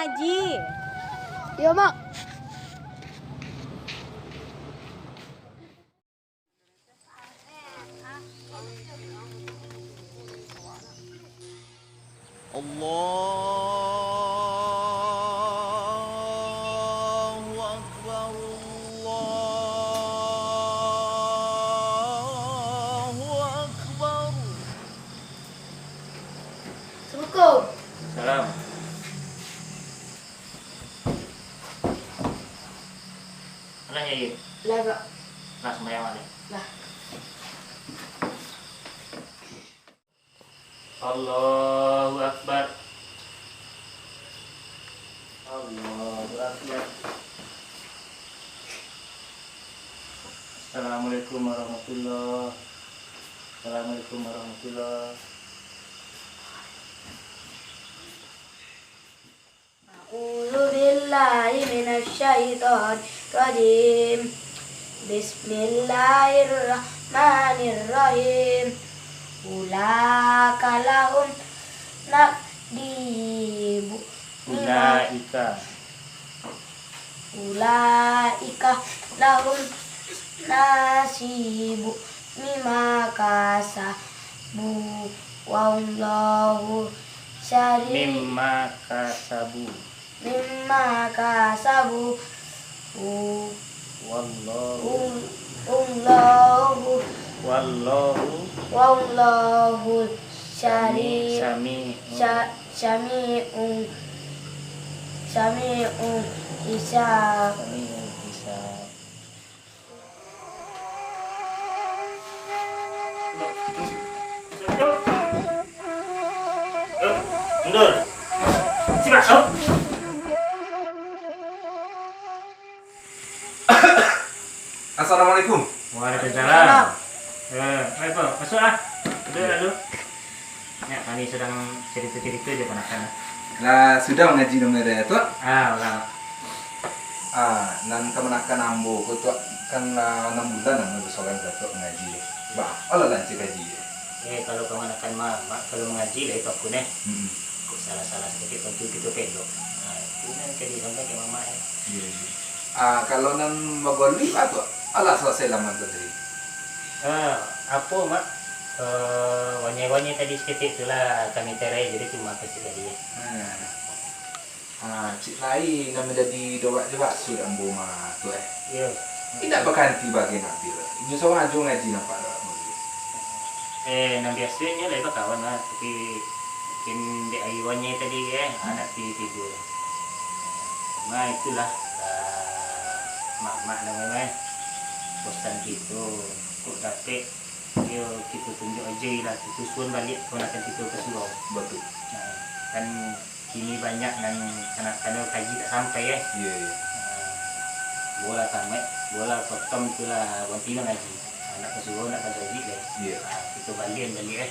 ngaji. Iya, Mak. Allahu Akbar, Allahu Akbar. Assalamualaikum. Salam. Lah ya, Lah, Kak. lah sembahyang ada. Lah. Allahu Akbar. Allahu Akbar. Assalamualaikum warahmatullahi. Assalamualaikum warahmatullahi. A'udzu billahi minasy syaithanir rajim. Bismillahirrahmanirrahim. Ulaka lahum naqdibu Ulaika. Ulaika lahum nasibu mimma kasabu wallahu syari Mimma kasabu. mimma kasabu Wallahu. wallahu Wallahu syari sami'un. syami'un hisab. Sami'un hisab. Mundur. Si masuk. Assalamualaikum. Waalaikumsalam. Ayo masuk ah. Duduk dulu. Ya, kami sedang cerita-cerita je ponakan. Lah sudah mengaji nomor tu. Ulang. Nan kemenakan ambo ko tu kan 6 bulan nan bersolat datuk mengaji. Ba, Allah lancar gaji. Kalau kemanakan mak kalau mengaji lah itu aku nih. Hmm. Kok salah-salah sedikit waktu itu pedok. Nah, itu kan jadi sampai ke mama ya. Iya. Kalau nan magoli apa? Allah selesai lama tadi. Apa mak? Wanya-wanya tadi seketik itulah kami terai jadi cuma kasih tadi ya. Cik lain nama jadi doa juga sudah ambo mah tu Iya. Tidak berganti bagi nabi lah. Ini seorang aja ngaji nampak tak? Nah biasanya lah itu kawan lah, tapi mungkin di ayuannya tadi ya anak tidur. Nah itulah mak namanya bosan gitu, kok dapet yo kita tunjuk aja lah, kita suruh balik ponakan kita ke surau. Betul. Nah, kan kini banyak dan anak-anak kaji tak sampai ya. Iya. Bola tamat, bola potong itulah wantina ngaji. Anak ke surau nak kaji deh. Iya. Kita balik ya.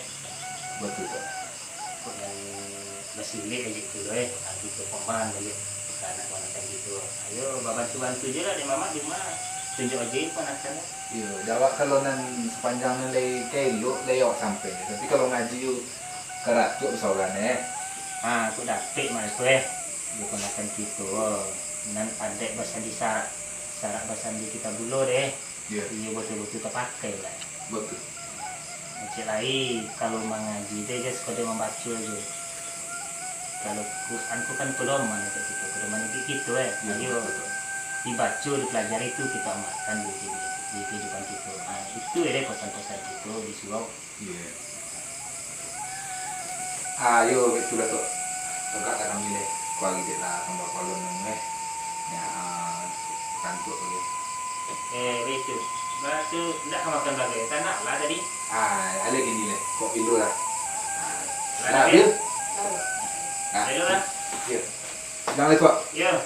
Betul tak? Kok yang basilik aja gitu kita pembahan balik ke anak-anak gitu. Ayo bantu je lah, di mama di rumah tunjuk aja ponakan. Iya, jawab kalau nan sepanjang nilai kelo lewat sampai. Tapi kalau ngaji yuk kerat tu seorang Aku dapet mah itu dia ponakan gitu. Nan adek bahasa di syarat bahasa di kita dulu deh. Iya. Iya betul-betul terpakai lah. Betul. Macam lain kalau mengaji dia just sekadar membaca aja. Kalau Quran tu kan pedoman gitu, pedoman itu Ayo dibaca, dipelajari itu kita amalkan di kehidupan kita. Itu pesan-pesan itu di surau. Iya. Ayo itu dah tu. Tengah tak kami leh. Kuali dia lah tambah kalau neng ya kantuk lagi. Betul. Baca nak makan lagi. Tak nak lah tadi. Ada gini leh. Kok pilu lah. Lah Bil. Ayo lah. Iya. Sedang leh tu. Ya.